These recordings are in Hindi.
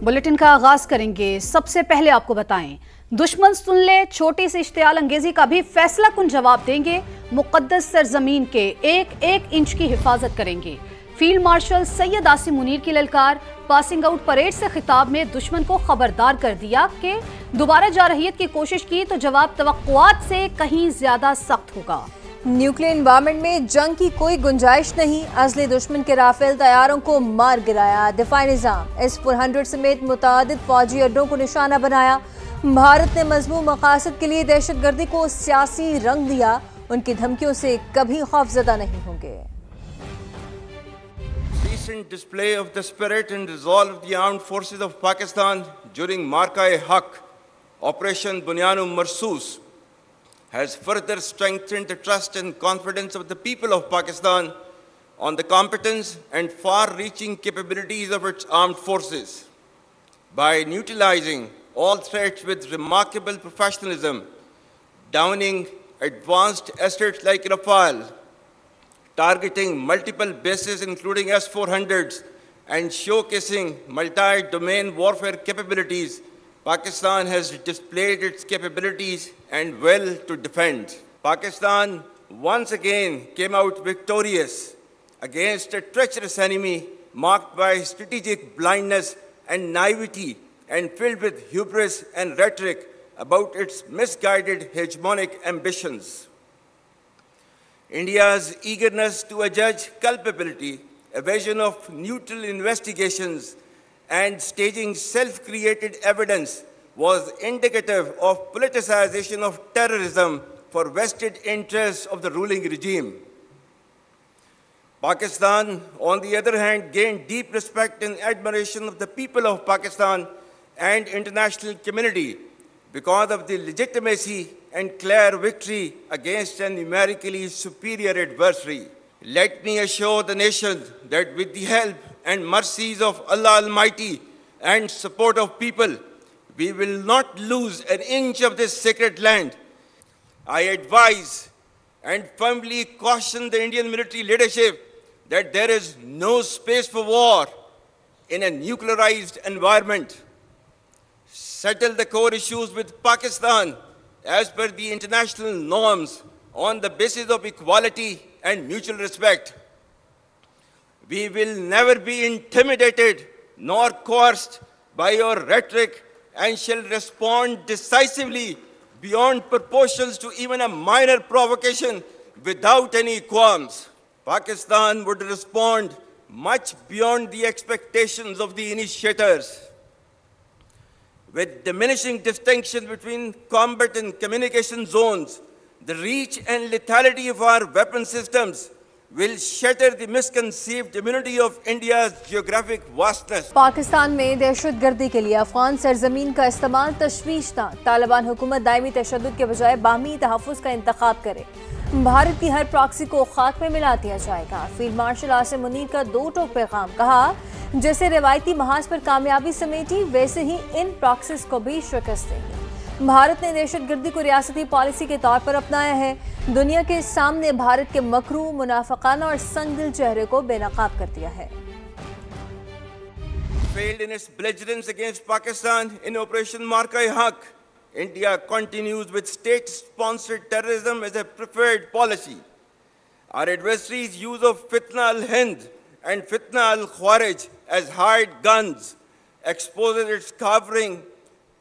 बुलेटिन का आगाज करेंगे। सबसे पहले आपको बताएं, दुश्मन सुन ले छोटी सी इश्तियाल अंगेजी का भी फैसला कुन जवाब देंगे। मुकद्दस सरजमीन के एक एक इंच की हिफाजत करेंगे। फील्ड मार्शल सैयद आसिम मुनीर की ललकार। पासिंग आउट परेड से खिताब में दुश्मन को खबरदार कर दिया कि दोबारा जारहियत की कोशिश की तो जवाब तवक्कुआत से कहीं ज्यादा सख्त होगा। न्यूक्लियर एनवायरमेंट में जंग की कोई गुंजाइश नहीं। असली दुश्मन के राफेल तैयारों को मार गिराया। दिफाई निजाम S-400 समेत मुतादिद फौजी अड्डों को निशाना बनाया। भारत ने मजमूम मकासद के लिए दहशतगर्दी को सियासी रंग दिया। उनकी धमकियों से कभी खौफजदा नहीं होंगे। Recent display of the spirit and resolve of the armed forces of Pakistan during Marka-e-Haq, Operation Bunyan-u-Marsus, has further strengthened the trust and confidence of the people of Pakistan on the competence and far-reaching capabilities of its armed forces. By neutralizing all threats with remarkable professionalism, downing advanced assets like Rafale, targeting multiple bases including S-400s, and showcasing multi-domain warfare capabilities, Pakistan has displayed its capabilities and will to defend. Pakistan once again came out victorious against a treacherous enemy marked by strategic blindness and naivety and filled with hubris and rhetoric about its misguided hegemonic ambitions. India's eagerness to adjudge culpability, evasion of neutral investigations, and staging self-created evidence was indicative of politicization of terrorism for vested interests of the ruling regime. Pakistan, on the other hand, gained deep respect and admiration of the people of Pakistan and international community because of the legitimacy and clear victory against a numerically superior adversary. Let me assure the nation that with the help and mercies of Allah Almighty and support of people, we will not lose an inch of this sacred land. I advise and firmly caution the Indian military leadership that there is no space for war in a nuclearized environment. Settle the core issues with Pakistan as per the international norms on the basis of equality and mutual respect. We will never be intimidated nor coerced by your rhetoric and shall respond decisively beyond proportions to even a minor provocation without any qualms. Pakistan would respond much beyond the expectations of the initiators. With diminishing distinction between combat and communication zones, the reach and lethality of our weapon systems will shatter the misconceived immunity of India's geographic vastness. Pakistan में दहशतगर्दी के लिए अफगान सरजमीन का इस्तेमाल तशवीशनाक। तालिबान हुकूमत दायमी तशद्दुद के बजाय बाहमी तहफ़्फ़ुज़ का इंतखाब करे। भारत की हर प्रॉक्सी को खाक में मिला दिया जाएगा। फील्ड मार्शल आसिम मुनीर का दो टोक पैगाम। कहा, जैसे रिवायती महाज पर कामयाबी समेटी वैसे ही इन प्रॉक्सीज को भी शिकस्त देंगे। भारत ने दहशतगर्दी को रियासती पॉलिसी के तौर पर अपनाया है। दुनिया के सामने भारत के मकरू, मुनाफिकाना और संगदिल चेहरे को बेनकाब कर दिया है। Failed in its belligerence against Pakistan in Operation Marka-e-Haq, India continues with state-sponsored terrorism as a preferred policy. Our adversaries' use of Fitna al-Hind and Fitna al-Khwarij as hired guns exposes its cowering,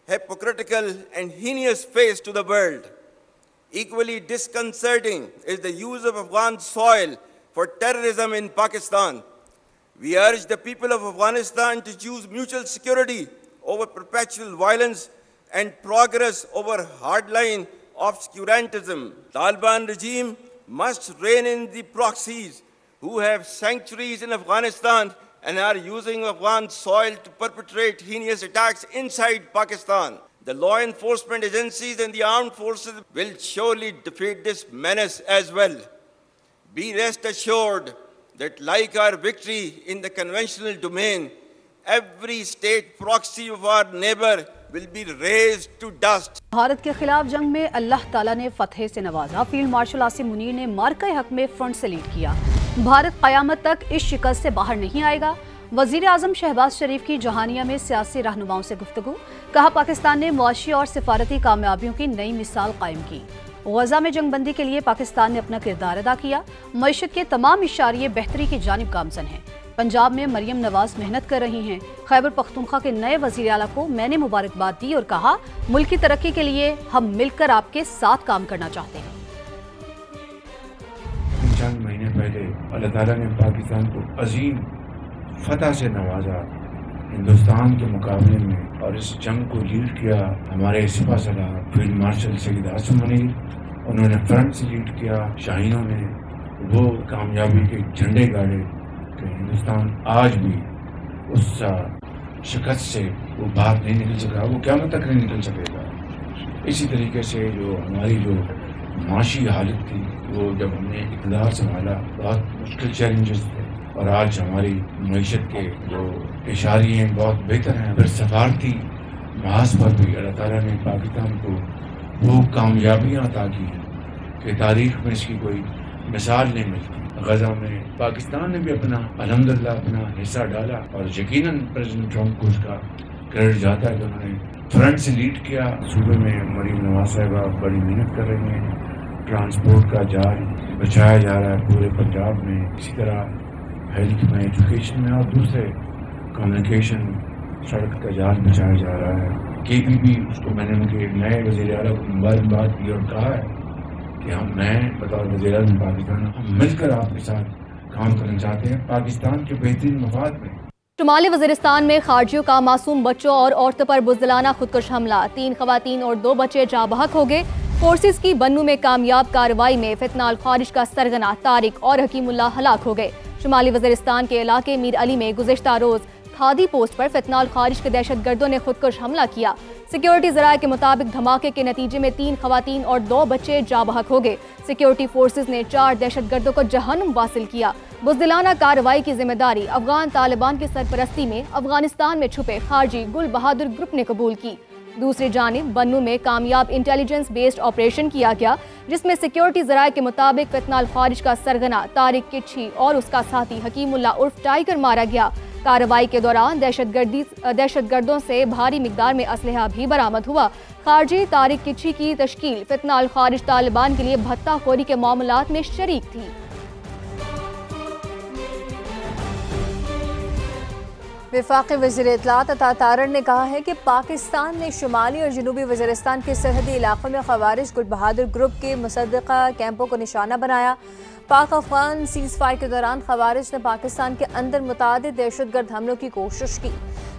hypocritical and heinous face to the world. Equally disconcerting is the use of Afghan soil for terrorism in Pakistan. We urge the people of Afghanistan to choose mutual security over perpetual violence and progress over hardline obscurantism. Taliban regime must rein in the proxies who have sanctuaries in Afghanistan and are using Afghan soil to perpetrate heinous attacks inside Pakistan. The law enforcement agencies and the armed forces will surely defeat this menace as well. Be rest assured that like our victory in the conventional domain, every state proxy of our neighbor will be razed to dust. Bharat के खिलाफ जंग में अल्लाह ताला ने फतह से नवाजा। फील्ड मार्शल आसिम मुनीर ने मार्का-ए-हक में फ्रंट से लीड किया। भारत क़यामत तक इस शिकस्त से बाहर नहीं आएगा। वजीर आजम शहबाज शरीफ की जहानिया में सियासी रहनुमाओं से गुफ्तगू। कहा पाकिस्तान ने मुआशी और सिफारती कामयाबियों की नई मिसाल कायम की। गजा में जंगबंदी के लिए पाकिस्तान ने अपना किरदार अदा किया। मईशत के तमाम इशारे बेहतरी की जानिब गामजन हैं। पंजाब में मरियम नवाज मेहनत कर रही हैं। खैबर पख्तूनख्वा के नए वजीर आला को मैंने मुबारकबाद दी और कहा मुल्क की तरक्की के लिए हम मिलकर आपके साथ काम करना चाहते हैं। चंद महीने पहले अल्लाह ताला ने पाकिस्तान को अजीम फतह से नवाजा हिंदुस्तान के मुकाबले में, और इस जंग को लीड किया हमारे सिपा सलार फील्ड मार्शल सईद आसिम मुनीर। उन्होंने फ्रंट से लीड किया। शाहीनों ने वो कामयाबी के झंडे गाड़े कि हिंदुस्तान आज भी उस शिकस्त से वो बाहर नहीं निकल सका, वो क़यामत तक नहीं निकल सकेगा। इसी तरीके से जो हमारी जो माशी हालत थी, वो जब हमने इक़्तिदार संभाला बहुत मुश्किल चैलेंजेस थे, और आज हमारी मईशत के जो इशारे हैं बहुत बेहतर हैं। फिर सफारती महाज पर भी अल्लाह ताला ने पाकिस्तान को वो कामयाबियाँ अता की हैं कि तारीख में इसकी कोई मिसाल नहीं मिलती। गजा में पाकिस्तान ने भी अपना अल्हम्दुलिल्लाह अपना हिस्सा डाला, और यकीनन प्रेसिडेंट ट्रंप को उसका क्रेडिट जाता है कि उन्होंने फ्रंट से लीड किया। सूबे में मरीम नवाज साहिबा बड़ी मेहनत कर रही हैं। ट्रांसपोर्ट का जाल बचाया जा रहा है पूरे पंजाब में। इसी तरह हेल्थ में, एजुकेशन में और दूसरे कम्युनिकेशन सड़क का जाल बचाया जा रहा है। KPP उसको मैंने उनके नए वज़ीर आला को मुबारकबाद दी और कहा है कि मैं बतौर वज़ीर आज़म पाकिस्तान हम मिलकर आपके साथ काम करना चाहते हैं पाकिस्तान के बेहतरीन मफाद में। शुमाली वज़ीरिस्तान में खारजियों का मासूम बच्चों और औरतों पर बुज़दिलाना खुदकुश हमला। 3 ख़वातीन और 2 बच्चे जाँ बहक हो गए। फोर्सेस की बन्नू में कामयाब कार्रवाई में फितनाल खारिज का सरगना तारिक और हकीमुल्लाह हलाक हो गए। शुमाली वज़ीरिस्तान के इलाके मीर अली में गुज़िश्ता रोज़ खादी पोस्ट पर फितनाल खारिज के दहशतगर्दों ने खुदकुश हमला किया। सिक्योरिटी ज़राए के मुताबिक धमाके के नतीजे में 3 ख़वातीन और 2 बच्चे जाँ बहक हो गए। सिक्योरिटी फोर्सेस ने 4 दहशतगर्दों को जहन्नुम वासिल किया। बुज़दिलाना कार्रवाई की जिम्मेदारी अफगान तालिबान की सरपरस्ती में अफगानिस्तान में छुपे खारजी गुल बहादुर ग्रुप ने कबूल की। दूसरी जानिब बन्नू में कामयाब इंटेलिजेंस बेस्ड ऑपरेशन किया गया, जिसमें सिक्योरिटी ज़राए के मुताबिक फितनाल खारिज का सरगना तारिक किच्छी और उसका साथी हकीमुल्लाह उर्फ टाइगर मारा गया। कार्रवाई के दौरान दहशतगर्दों से भारी मिकदार में असलहा भी बरामद हुआ। खारजी तारिक किच्छी की तश्कील फितनाल खारिज तालिबान के लिए भत्ताखोरी के मामलात में शरीक थी। वफाकी वज़ीर इत्तलात अता तारड़ ने कहा है कि पाकिस्तान ने शुमाली और जनूबी वज़ीरिस्तान के सरहदी इलाकों में ख़वारिज गुल बहादुर ग्रुप के मुसद्दक़ा कैंपों को निशाना बनाया। पाक अफगान सीज़ फायर के दौरान ख़वारिज ने पाकिस्तान के अंदर मुतादिद दहशतगर्द हमलों की कोशिश की।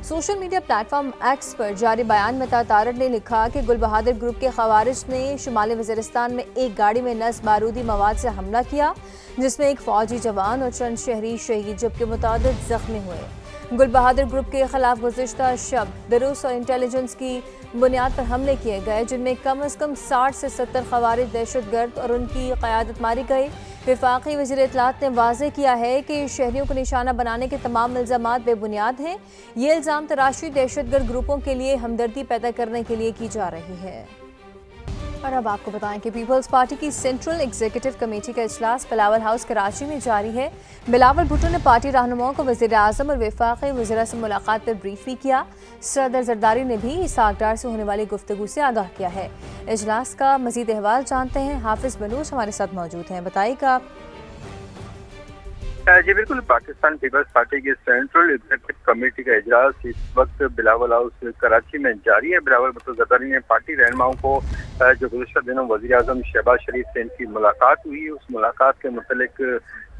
सोशल मीडिया प्लेटफॉर्म एक्स पर जारी बयान में तारड़ ने लिखा कि गुल बहादुर ग्रुप के ख़वारिज ने शुमाली वज़ीरिस्तान में एक गाड़ी में नस्ब बारूदी मवाद से हमला किया, जिसमें एक फ़ौजी जवान और चंद शहरी शहीद जबकि मुतादिद ज़ख्मी हुए। गुल बहादुर ग्रुप के खिलाफ गुज़िश्ता शब दरूस और इंटेलिजेंस की बुनियाद पर हमले किए गए, जिनमें कम अज़ कम 60 से 70 ख़वारिज दहशतगर्द और उनकी क़यादत मारी गई। वफाकी वज़ीर इत्तलात ने वाज़ेह किया है कि शहरियों को निशाना बनाने के तमाम इल्ज़ामात बेबुनियाद हैं। ये इल्ज़ाम तराशी दहशतगर्द ग्रुपों के लिए हमदर्दी पैदा करने के लिए की जा रही है। और अब आपको बताएं कि पीपल्स पार्टी की सेंट्रल एग्जीक्यूटिव कमेटी का इजलास बिलावल हाउस कराची में जारी है। बिलावल भुट्टो ने पार्टी रहनुमाओं को वज़ीर आज़म और वफाकी वज़ीर से मुलाकात पर ब्रीफ भी किया। सदर जरदारी ने भी इसाक डार से होने वाली गुफ्तगू से आगाह किया है। इजलास का मज़ीद अहवाल जानते हैं, हाफिज़ बनूस हमारे साथ मौजूद हैं। बताइएगा। जी बिल्कुल, पाकिस्तान पीपल्स पार्टी की सेंट्रल एग्जीक्यूटिव कमेटी का इजलास इस वक्त बिलावल हाउस कराची में जारी है। बिलावल भुट्टो ज़रदारी ने पार्टी रहनुमाओं को जो गुज़श्ता दिनों वज़ीर आज़म शहबाज शरीफ से इनकी मुलाकात हुई, उस मुलाकात के मुतल्लिक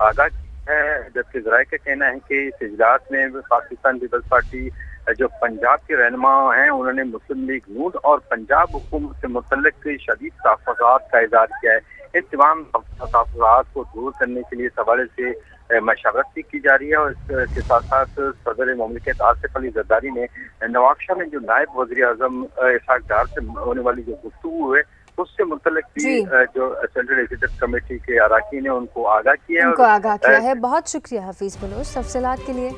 आगाह किया है। जबकि ज़राए का कहना है कि इस इजलास में पाकिस्तान पीपल्स पार्टी जो पंजाब के रहनुमा हैं, उन्होंने मुस्लिम लीग नून और पंजाब हुकूमत से मुतल्लिक शदीद तहफ़्फ़ुज़ात का इज़हार किया है। इन तमाम तहफ़्फ़ुज़ात को दूर करने के लिए इस हवाले से मशावरत भी की जा रही है। और इसके साथ साथ सदर मुमलिकत आसिफ अली ज़रदारी ने नवाबशाह में जो नायब वज़ीर आज़म इसाक डार से होने वाली जो गुफ्तगू है उससे मुतल्लिक भी जो सेंट्रल एग्जीक्यूटिव कमेटी के अरकान ने उनको आगाह किया है। बहुत शुक्रिया हफीज़ बनूस तफसीलात के लिए।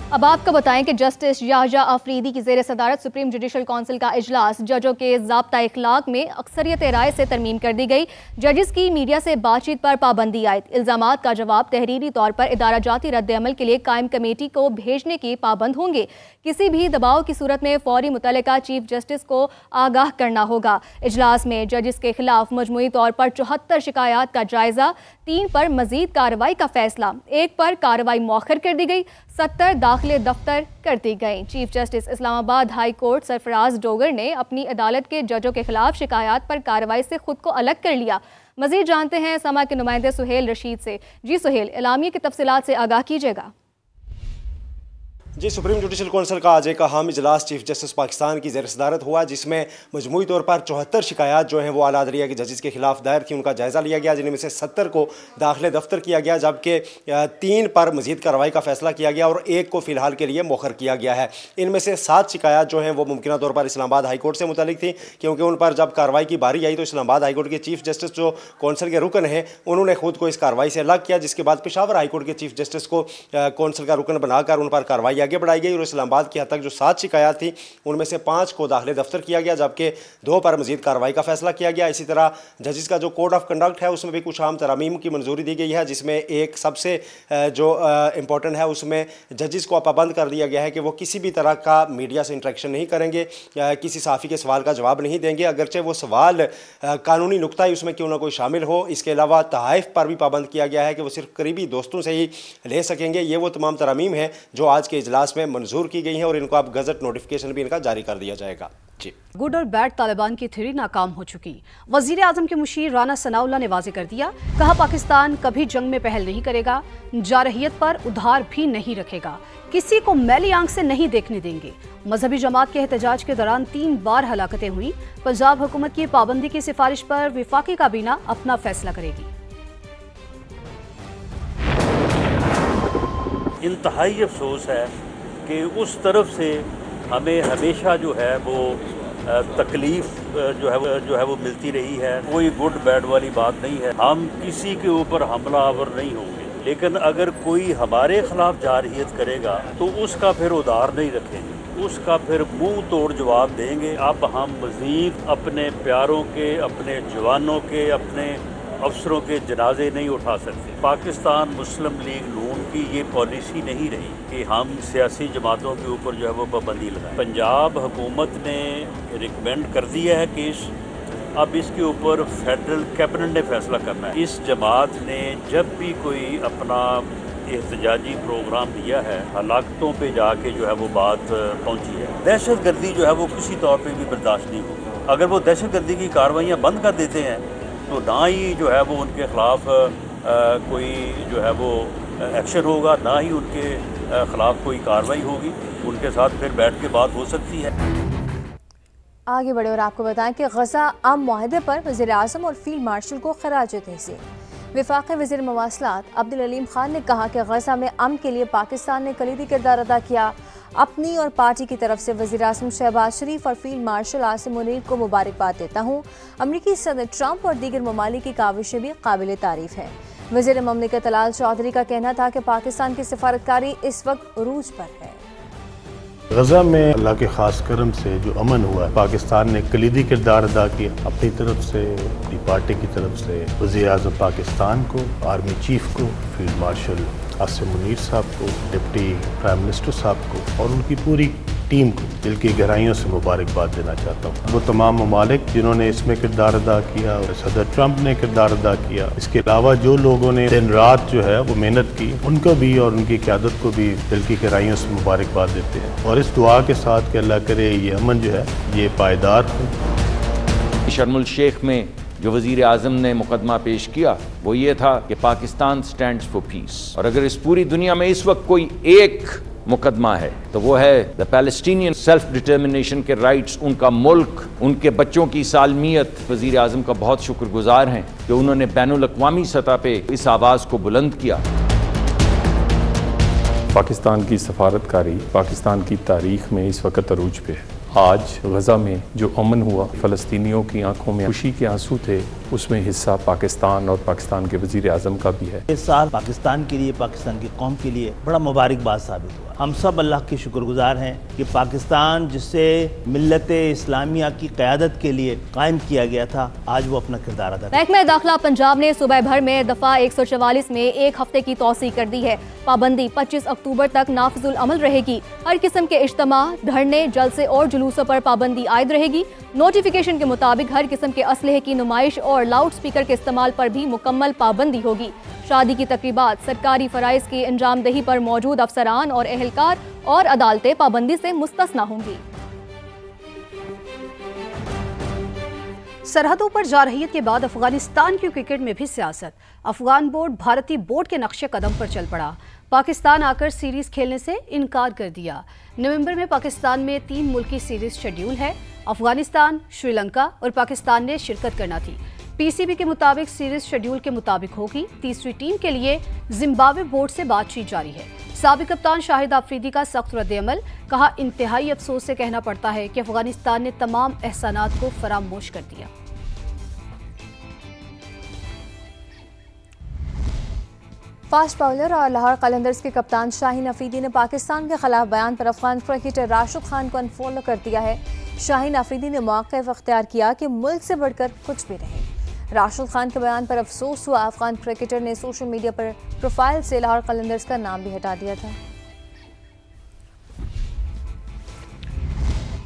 अब आपको बताएं कि जस्टिस याहया आफरीदी की ज़ेर सदारत सुप्रीम जुडिशल काउंसिल का इजलास जजों के ज़ाब्ता इखलाक में अक्सरियत राय से तरमीम कर दी गई। जजिस की मीडिया से बातचीत पर पाबंदी आयद, इल्ज़ामात का जवाब तहरीरी तौर पर इदारा जाती रद्द-ए-अमल के लिए कायम कमेटी को भेजने की पाबंद होंगे। किसी भी दबाव की सूरत में फौरी मुतल्लिका चीफ जस्टिस को आगाह करना होगा। इजलास में जजिस के खिलाफ मजमूई तौर पर 74 शिकायत का जायजा, 3 पर मजीद कार्रवाई का फैसला, 1 पर कार्रवाई मौखर कर दी गई, 70 दाखिले दफ्तर कर दी गई। Chief justice Islamabad high court Sarfaraz Dogar ने अपनी अदालत के जजों के खिलाफ शिकायत पर कार्रवाई से खुद को अलग कर लिया। मजीद जानते हैं समा के नुमाइंदे सुहेल रशीद से। जी सुहेल, एलामिया की तफसीलात से आगाह कीजिएगा। जी, सुप्रीम जुडिशल काउंसिल का आज एक अहम इजलास चीफ जस्टिस पाकिस्तान की ज़ेर सदारत हुआ, जिसमें मजमूई तौर पर 74 शिकायत जो हैं वो आला अदलिया के जजिस के खिलाफ दायर थी, उनका जायज़ा लिया गया, जिनमें से 70 को दाखिले दफ्तर किया गया, जबकि 3 पर मजीद कार्रवाई का फैसला किया गया और 1 को फ़िलहाल के लिए मौखर किया गया है। इनमें से 7 शिकायत जो हैं वो मुमकिन तौर पर इस्लामाबाद हाई कोर्ट से मुतल्लिक थी, क्योंकि उन पर जब कार्रवाई की बारी आई तो इस्लामाबाद हाई कोर्ट के चीफ जस्टिस जो कौंसिल के रुकन हैं उन्होंने खुद को इस कार्रवाई से अलग किया, जिसके बाद पेशावर हाई कोर्ट के चीफ जस्टिस को कौंसिल का रुकन बनाकर उन पर कार्रवाई आगे बढ़ाई गई और इस्लामाबाद की हद तक जो 7 शिकायत थी उनमें से 5 को दाखिले दफ्तर किया गया, जबकि 2 पर मजीद कार्रवाई का फैसला किया गया। इसी तरह जजिस का जो कोड ऑफ कंडक्ट है उसमें भी कुछ अहम तरामीम की मंजूरी दी गई है, जिसमें एक सबसे जो इम्पोर्टेंट है उसमें जजिस को पाबंद कर दिया गया है कि वो किसी भी तरह का मीडिया से इंटरेक्शन नहीं करेंगे, किसी साफ़ी के सवाल का जवाब नहीं देंगे, अगरचे वो सवाल कानूनी नुक्ता ही उसमें क्यों ना कोई शामिल हो। इसके अलावा तहाइफ पर भी पाबंद किया गया है कि वो सिर्फ करीबी दोस्तों से ही ले सकेंगे। ये वो तमाम तरामीम हैं जो आज के इजलास में मंजूर की गई हैं और इनको अब गजट नोटिफिकेशन भी इनका जारी कर दिया जाएगा। जी, गुड और बैड तालिबान की थ्योरी नाकाम हो चुकी। वजीर आजम के मुशीर राना सनाउल्लाह ने वाज़ेह कर दिया, कहा पाकिस्तान कभी जंग में पहल नहीं करेगा, जारहियत पर उधार भी नहीं रखेगा, किसी को मैली आंख से नहीं देखने देंगे। मजहबी जमात के एहतजाज के दौरान 3 बार हलाकतें हुई। पंजाब हुकूमत की पाबंदी की सिफारिश पर विफाकी काबीना अपना फैसला करेगी। इंतहाई अफसोस है कि उस तरफ से हमें हमेशा जो है वो तकलीफ जो है वो मिलती रही है। कोई गुड बैड वाली बात नहीं है, हम किसी के ऊपर हमलावर नहीं होंगे, लेकिन अगर कोई हमारे खिलाफ जारहियत करेगा तो उसका फिर उधार नहीं रखेंगे, उसका फिर मुंह तोड़ जवाब देंगे। अब हम मज़ीद अपने प्यारों के, अपने जवानों के, अपने अफसरों के जनाजे नहीं उठा सकते। पाकिस्तान मुस्लिम लीग नून की ये पॉलिसी नहीं रही कि हम सियासी जमातों के ऊपर जो है वो पाबंदी लगाएं। पंजाब हुकूमत ने रिकमेंड कर दिया है केस, अब इसके ऊपर फेडरल कैबिनेट ने फैसला करना है। इस जमात ने जब भी कोई अपना एहतजाजी प्रोग्राम दिया है, हलाकतों पे जाके जो है वो बात पहुंची है। दहशत गर्दी जो है वो किसी तौर पे भी बर्दाश्त नहीं होगी। अगर वो दहशत गर्दी की कार्रवाइयाँ बंद कर देते हैं तो ना ही जो है वो उनके ख़िलाफ़ कोई जो है वो एक्शन होगा, ना ही उनके ख़िलाफ़ कोई कार्रवाई होगी। उनके साथ फिर बैठ के बात हो सकती है। आगे बढ़े और आपको बताएं कि गजा अम मुआहदे पर वज़ीर आज़म और फील्ड मार्शल को खराज तहसीन। वफाकी वज़ीर मवासलात अब्दुल अलीम खान ने कहा कि गजा में अमन के लिए पाकिस्तान ने कलीदी किरदार अदा किया। अपनी और पार्टी की तरफ से वज़ीर आज़म शहबाज शरीफ और फील्ड मार्शल आसिम मुनीर को मुबारकबाद देता हूँ। अमरीकी सदर ट्रंप और दीगर ममालिक की काविशें भी काबिल तारीफ है। वज़ीर ममलिकत तलाल चौधरी का कहना था कि पाकिस्तान की सफारतकारी इस वक्त उरूज पर है। गजा में अल्लाह के खास करम से जो अमन हुआ है, पाकिस्तान ने कलीदी किरदार अदा किया। अपनी तरफ से, अपनी पार्टी की तरफ से वज़ीर आज़म पाकिस्तान को, आर्मी चीफ को, फील्ड मार्शल आसिम मुनीर साहब को, डिप्टी प्राइम मिनिस्टर साहब को और उनकी पूरी टीम को दिल की गहराइयों से मुबारकबाद देना चाहता हूँ। वो तमाम ममालिक जिन्होंने इसमें किरदार अदा किया और सदर ट्रंप ने किरदार अदा किया, इसके अलावा जो लोगों ने दिन रात जो है वो मेहनत की, उनको भी और उनकी क़यादत को भी दिल की गहराइयों से मुबारकबाद देते हैं और इस दुआ के साथ कि अल्लाह करे ये अमन जो है ये पायदार हो। शर्मुल शेख में जो वज़ीर आज़म ने मुकदमा पेश किया वो ये था कि पाकिस्तान स्टैंड्स फॉर पीस, और अगर इस पूरी दुनिया में इस वक्त कोई एक मुकदमा है तो वो है द पैलेस्टीनियन सेल्फ डिटर्मिनेशन के राइट्स, उनका मुल्क, उनके बच्चों की सालमियत। वज़ीर आज़म का बहुत शुक्रगुजार हैं कि उन्होंने बैनुल अक़वामी सतह पे इस आवाज़ को बुलंद किया। पाकिस्तान की सफारतकारी पाकिस्तान की तारीख में इस वक्त अरूज पे है। आज गजा में जो अमन हुआ, फ़लस्तीनियों की आंखों में खुशी के आंसू थे, उसमें हिस्सा पाकिस्तान और पाकिस्तान के वज़ीर आज़म का भी है। इस साल पाकिस्तान के लिए, पाकिस्तान की कौम के लिए बड़ा मुबारकबाद साबित हुआ। हम सब अल्लाह के शुक्रगुजार हैं कि पाकिस्तान जिससे मिल्लत इस्लामिया की क़यादत के लिए कायम किया गया था, आज वो अपना किरदार अदा। महकमा दाखिला पंजाब ने सूबे भर में दफ़ा 144 में 1 हफ्ते की तौसीह कर दी है। पाबंदी 25 अक्टूबर तक नाफिजुल अमल रहेगी। हर किस्म के इज्तिमा, धरने, जलसे और जुलूसों पर पाबंदी आयद रहेगी। नोटिफिकेशन के मुताबिक हर किस्म के असलहे की नुमाइश और लाउड स्पीकर के इस्तेमाल पर भी मुकम्मल पाबंदी होगी। शादी की तकरीबात, सरकारी फ़राइज़ की अंजामदही पर मौजूद अफसरान और एहलकार और अदालतें पाबंदी से मुस्तस्ना होंगी। सरहदों पर जारहियत के बाद अफगानिस्तान की क्रिकेट में भी सियासत। अफगान बोर्ड भारतीय बोर्ड के नक्शे कदम पर चल पड़ा। पाकिस्तान आकर सीरीज खेलने से इनकार कर दिया। नवंबर में पाकिस्तान में 3 मुल्की सीरीज शेड्यूल है। अफगानिस्तान, श्रीलंका और पाकिस्तान ने शिरकत करना थी। पीसीबी के मुताबिक सीरीज शेड्यूल के मुताबिक होगी। तीसरी टीम के लिए जिम्बाब्वे बोर्ड से बातचीत जारी है। साबिक कप्तान शाहिद अफरीदी का सख्त रद्द-ए-अमल, कहा इंतहाई अफसोस से कहना पड़ता है कि अफगानिस्तान ने तमाम एहसानात को फरामोश कर दिया। फास्ट बॉलर और लाहौर कलंदर्स के कप्तान शाहीन अफरीदी ने पाकिस्तान के खिलाफ बयान पर अफगान क्रिकेटर राशिद खान को अनफॉलो कर दिया है। शाहीन अफरीदी ने मौक़िफ़ इख्तियार किया कि मुल्क से बढ़कर कुछ भी नहीं। राशिद खान के बयान पर अफसोस हुआ। अफगान क्रिकेटर ने सोशल मीडिया पर प्रोफाइल से लाहौर कलंदर्स का नाम भी हटा दिया था।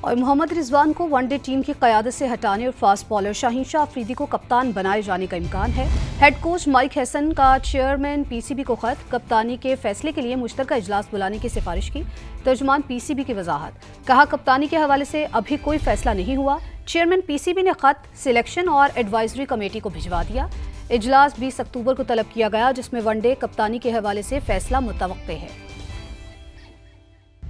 और मोहम्मद रिजवान को वनडे टीम की क़यादत से हटाने और फास्ट बॉलर शाहीन शाह अफरीदी को कप्तान बनाए जाने का इम्कान है। हेड कोच माइक हैसन का चेयरमैन पीसीबी को खत, कप्तानी के फैसले के लिए मुश्तरका इजलास बुलाने की सिफारिश की। तर्जुमान पीसीबी की वजाहत, कहा कप्तानी के हवाले से अभी कोई फैसला नहीं हुआ। चेयरमैन पीसीबी ने खत सिलेक्शन और एडवाइजरी कमेटी को भिजवा दिया। इजलास 20 अक्टूबर को तलब किया गया, जिसमें वनडे कप्तानी के हवाले से फैसला मुतवक्के है।